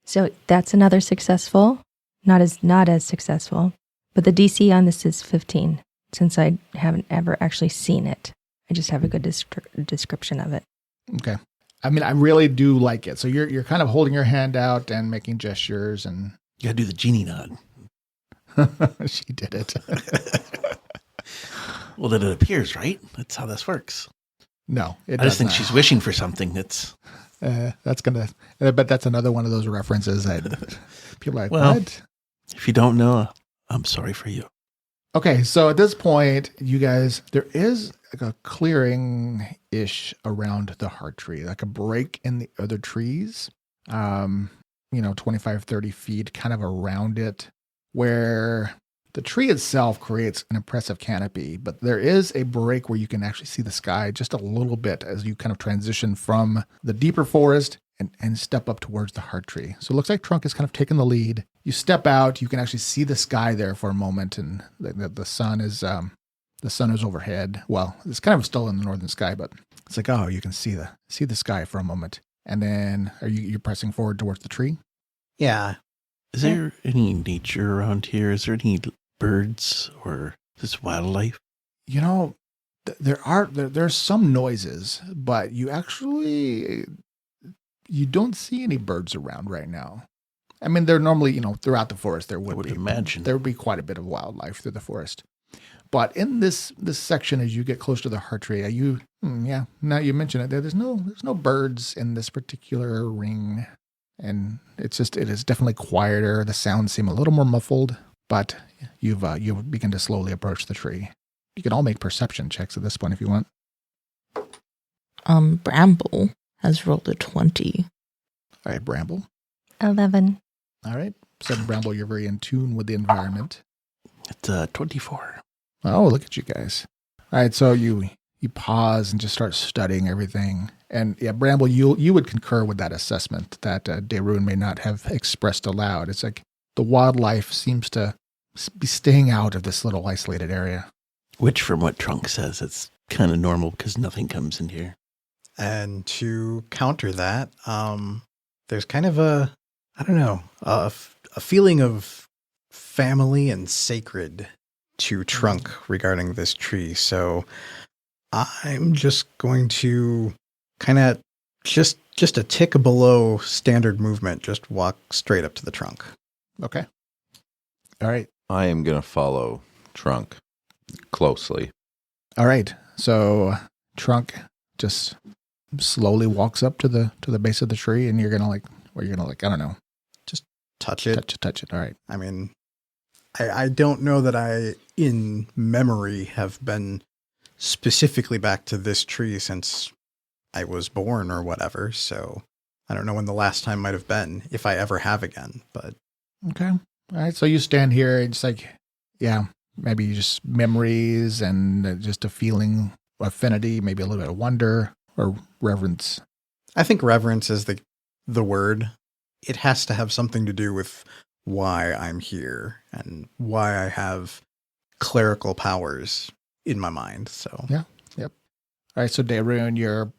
So that's another successful. Not as successful. But the DC on this is 15, since I haven't ever actually seen it. I just have a good description of it. Okay. I mean, I really do like it. So you're kind of holding your hand out and making gestures and... You gotta do the genie nod. She did it. Well, then it appears, right? That's how this works. No, it I just think not. she's wishing for something that's... but that's another one of those references that people are like, Well, what? If you don't know, I'm sorry for you. Okay, so at this point, you guys, there is like a clearing-ish around the heart tree, like a break in the other trees, 25, 30 feet kind of around it, where the tree itself creates an impressive canopy, but there is a break where you can actually see the sky just a little bit as you kind of transition from the deeper forest and step up towards the heart tree. So it looks like Trunk is kind of taking the lead. You step out, you can actually see the sky there for a moment, and the sun is overhead. Well, it's kind of still in the northern sky, but it's like, oh, you can see the sky for a moment. And then you're pressing forward towards the tree? Yeah. Is there any nature around here? Is there any birds or this wildlife? There's some noises, but you don't see any birds around right now. I mean, they're normally, throughout the forest there would imagine there would be quite a bit of wildlife through the forest. But in this section, as you get close to the heart tree, now you mention it, there's no birds in this particular ring, and it is definitely quieter. The sounds seem a little more muffled, but you've begun to slowly approach the tree. You can all make perception checks at this point if you want. Bramble has rolled a 20. All right, Bramble. 11. All right. So, Bramble, you're very in tune with the environment. It's 24. Oh, look at you guys. All right, so you pause and just start studying everything. And yeah, Bramble, you would concur with that assessment that Darun may not have expressed aloud. It's like the wildlife seems to be staying out of this little isolated area. Which, from what Trunk says, it's kind of normal because nothing comes in here. And to counter that, there's kind of a feeling of family and sacred to Trunk regarding this tree. So I'm just going to kind of just a tick below standard movement, just walk straight up to the trunk. Okay. All right. I am going to follow Trunk closely. All right. So Trunk just slowly walks up to the base of the tree, and you're gonna I don't know, just touch it. Touch it. All right. I mean, I don't know that I, in memory, have been specifically back to this tree since I was born or whatever. So I don't know when the last time might have been, if I ever have again. But okay. All right. So you stand here, and it's like, yeah, maybe just memories and just a feeling, affinity, maybe a little bit of wonder or reverence. I think reverence is the word. It has to have something to do with why I'm here and why I have clerical powers in my mind. So yeah. Yep. All right. So Darun, you're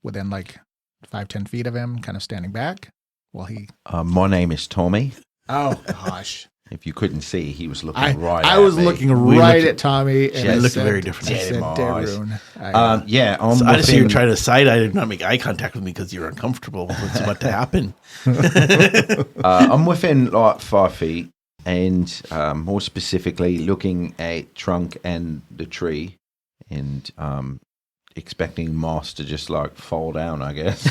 within 5-10 feet of him, kind of standing back while he. My name is Tommy. Oh gosh. If you couldn't see, he was looking right at I was me. looking right at Tommy. And They I look said, very different. I said Darun. I'm I just see you within, trying to side eye, not make eye contact with me because you're uncomfortable with what's about to happen. I'm within 5 feet, and more specifically, looking at Trunk and the tree, and expecting moss to just fall down, I guess.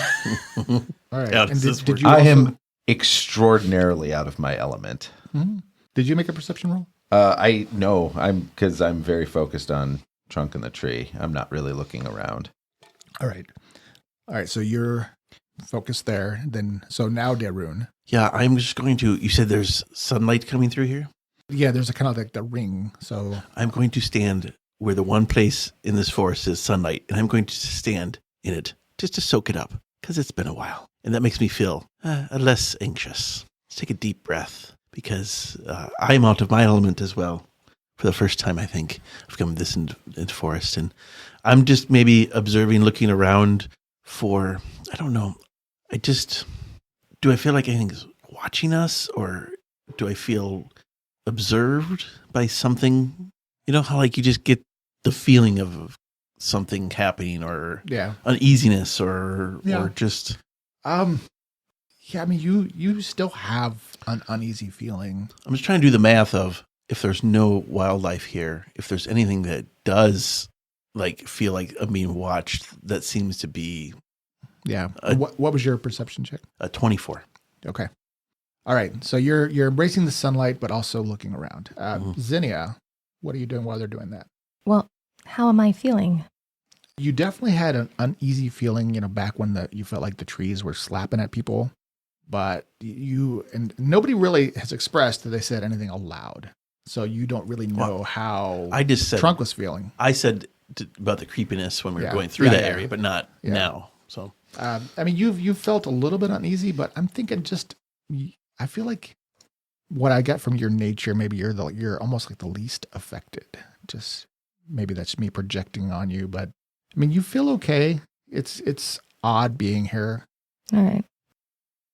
All right. Yeah, And did you I also, am extraordinarily out of my element. Mhm. Did you make a perception roll? Because I'm very focused on Trunk and the tree. I'm not really looking around. All right. So you're focused there. So now Darun. Yeah, I'm just going to. You said there's sunlight coming through here? Yeah, there's a kind of like the ring. So I'm going to stand where the one place in this forest is sunlight, and I'm going to stand in it just to soak it up because it's been a while. And that makes me feel less anxious. Let's take a deep breath because I'm out of my element as well. For the first time, I think, I've come this into forest. And I'm just maybe observing, looking around for, I don't know. Do I feel like anything's watching us, or do I feel observed by something? You know how you just get the feeling of something happening, or uneasiness, or just. Yeah, I mean, you still have an uneasy feeling. I'm just trying to do the math of if there's no wildlife here, if there's anything that does feel like I'm being watched, that seems to be. Yeah. What was your perception check? A 24. Okay. All right. So you're embracing the sunlight, but also looking around. Zinnia, What are you doing while they're doing that? Well, how am I feeling? You definitely had an uneasy feeling, back when you felt like the trees were slapping at people, but and nobody really has expressed that they said anything aloud. So you don't really know how I just said Trunk was feeling. I said about the creepiness when we were Yeah. going through Yeah, that yeah. area, but not now. So I mean, you've felt a little bit uneasy, but I'm thinking I feel like what I got from your nature, maybe you're almost like the least affected. Just maybe that's me projecting on you, but I mean, you feel okay. It's odd being here. All right.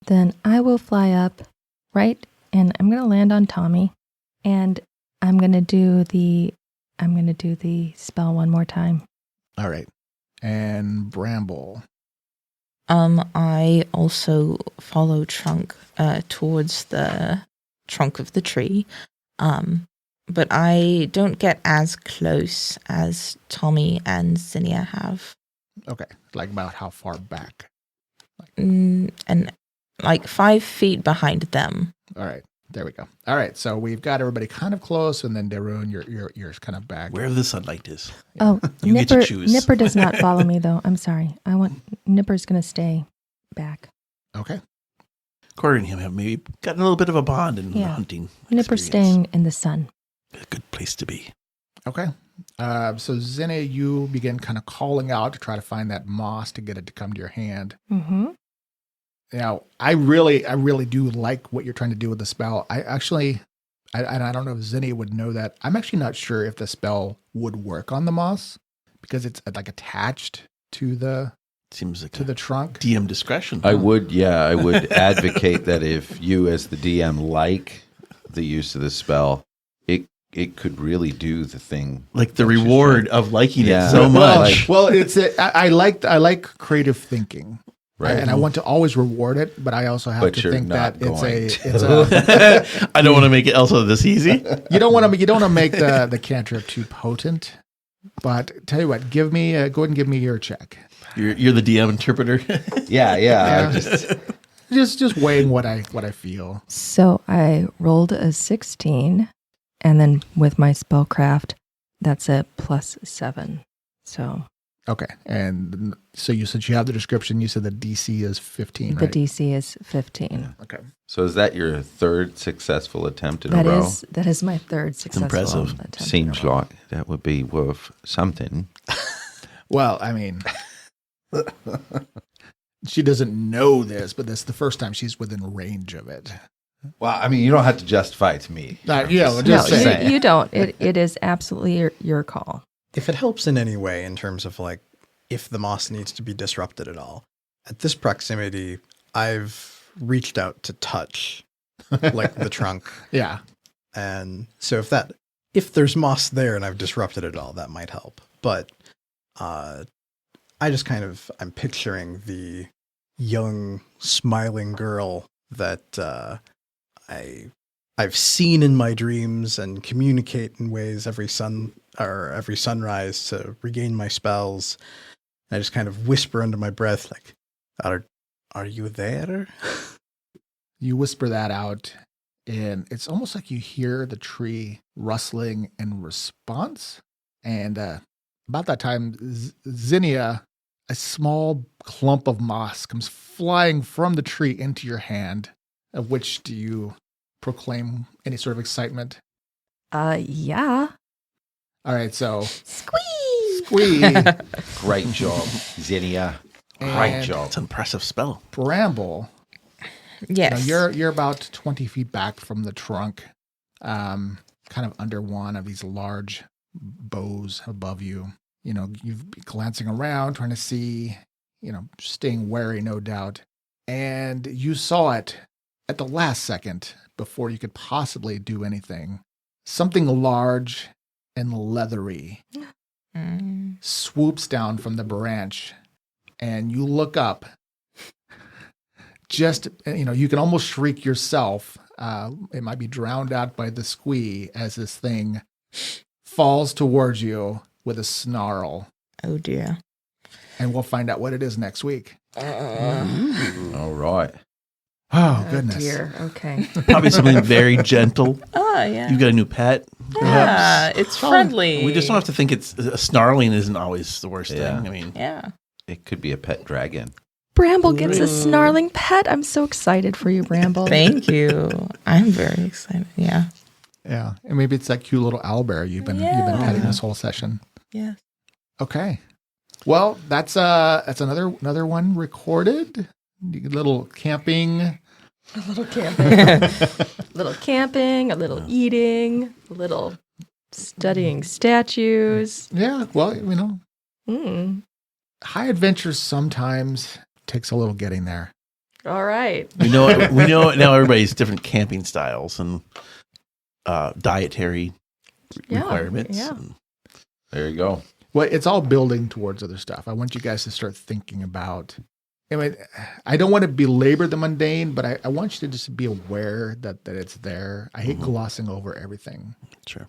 Then I will fly up, right? And I'm going to land on Tommy. And I'm going to do the spell one more time. All right. And Bramble. I also follow Trunk towards the trunk of the tree. But I don't get as close as Tommy and Zinnia have. Okay. Like about how far back? And like 5 feet behind them. All right. There we go. All right. So we've got everybody kind of close, and then Darun, you're kind of back. wherever the sunlight is. Oh, You get to choose. Nipper does not follow me, though. I'm sorry. Nipper's going to stay back. Okay. Corey and him have maybe gotten a little bit of a bond in the Yeah. hunting. Nipper's experience. staying in the sun. A good place to be. Okay. So Zinnia, you begin kind of calling out to try to find that moss to get it to come to your hand. Mm-hmm. Now, I really do like what you're trying to do with the spell. I don't know if Zinnia would know that. I'm actually not sure if the spell would work on the moss because it's like attached to the Seems like the trunk. DM discretion. I would advocate that if you as the DM like the use of the spell, it could really do the thing. like the that you're reward trying- of liking Yeah. it so Well, much. well, I like creative thinking. Right. And I want to always reward it, but I also have But to you're think not that going it's a I don't want to make it also this easy. you don't want to make the cantrip too potent. But tell you what, go ahead and give me your check. You're the DM interpreter. Yeah. Yeah. I Just weighing what I feel. So I rolled a 16, and then with my spellcraft, that's a +7. So Okay, and so since you have the description, you said the DC is 15, the right? DC is 15. Okay. So is that your third successful attempt in That a row? is my third successful impressive. attempt in a Seems row. like that would be worth something. Well, I mean, she doesn't know this, but this is the first time she's within range of it. Well, I mean, you don't have to justify it to me. Yeah, well, No, just saying. you don't. It is absolutely your call. If it helps in any way in terms of like if the moss needs to be disrupted at all, at this proximity, I've reached out to touch like the trunk. Yeah. And so if there's moss there and I've disrupted it all, that might help. But I just I'm picturing the young smiling girl that I've seen in my dreams and communicate in ways every sunrise to regain my spells. I just kind of whisper under my breath, like, "Are you there?" You whisper that out, and it's almost like you hear the tree rustling in response. And about that time, Zinnia, a small clump of moss comes flying from the tree into your hand. Of which do you proclaim any sort of excitement? Yeah. All right, so Squeeze. Squee Great job, Zinnia. Great And- job. It's an impressive spell. Bramble. Yes. You're about 20 feet back from the trunk, kind of under one of these large bows above you. You've been glancing around, trying to see, staying wary, no doubt. And you saw it at the last second before you could possibly do anything. Something large and leathery swoops down from the branch, and you look up. Just, you can almost shriek yourself. It might be drowned out by the squee as this thing falls towards you with a snarl. Oh dear. And we'll find out what it is next week. All right. Oh, goodness. Dear. Okay. Probably something very gentle. Oh yeah. You got a new pet. Yeah, it's friendly. We just don't have to think it's snarling isn't always the worst Yeah. thing. I mean, Yeah. It could be a pet dragon. Bramble gets a snarling pet. I'm so excited for you, Bramble. Thank you. I'm very excited. Yeah. Yeah, and maybe it's that cute little owlbear you've been petting this whole session. Yeah. Okay. Well, that's another one recorded. Little camping. A little camping, a little eating, a little studying statues. Yeah, well, you know, Mm. high adventures sometimes takes a little getting there. All right. we know now everybody's different camping styles and dietary Yeah, requirements. yeah. And- There you go. Well, it's all building towards other stuff. I want you guys to start thinking about. I mean, I don't want to belabor the mundane, but I want you to just be aware that it's there. I hate glossing over everything. Sure.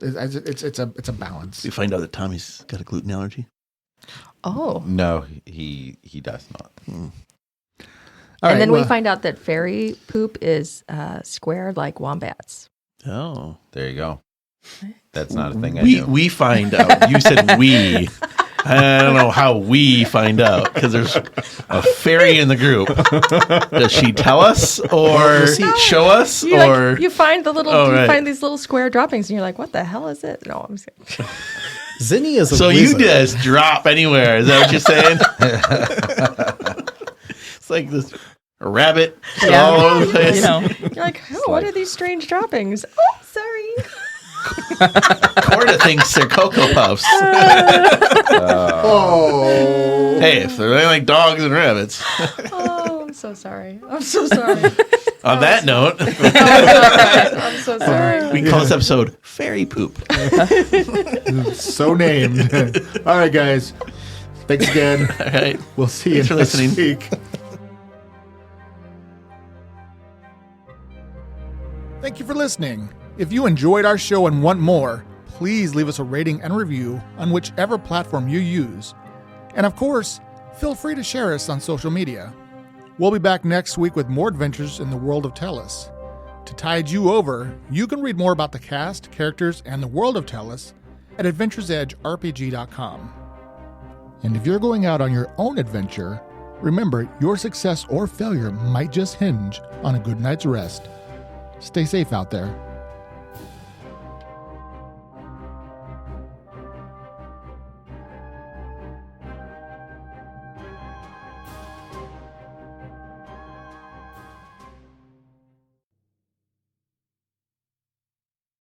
It's a balance. You find out that Tommy's got a gluten allergy. Oh. No, he does not. All And right, then well, we find out that fairy poop is square like wombats. Oh. There you go. That's not a thing I We do. we find out. You said we. I don't know how we find out because there's a fairy in the group. Does she tell us or show us or You find the little, Oh, you right. find these little square droppings, and you're like, "What the hell is it?" No, I'm just kidding. Zinni is a so wizard. you just drop anywhere? Is that what you're saying? It's like this rabbit all over the place. You know. You're like, "Oh, what are these strange droppings?" Oh, sorry. Corda thinks they're Cocoa Puffs. oh, Hey, if they're like dogs and rabbits. Oh, I'm so sorry. I'm so sorry. On that note, I'm so sorry. we call this episode Fairy Poop. so named. All right, guys. Thanks again. All right. We'll see you Thanks for next listening. week. Thank you for listening. If you enjoyed our show and want more, please leave us a rating and review on whichever platform you use. And of course, feel free to share us on social media. We'll be back next week with more adventures in the world of Tellus. To tide you over, you can read more about the cast, characters, and the world of Tellus at adventuresedgerpg.com. And if you're going out on your own adventure, remember your success or failure might just hinge on a good night's rest. Stay safe out there.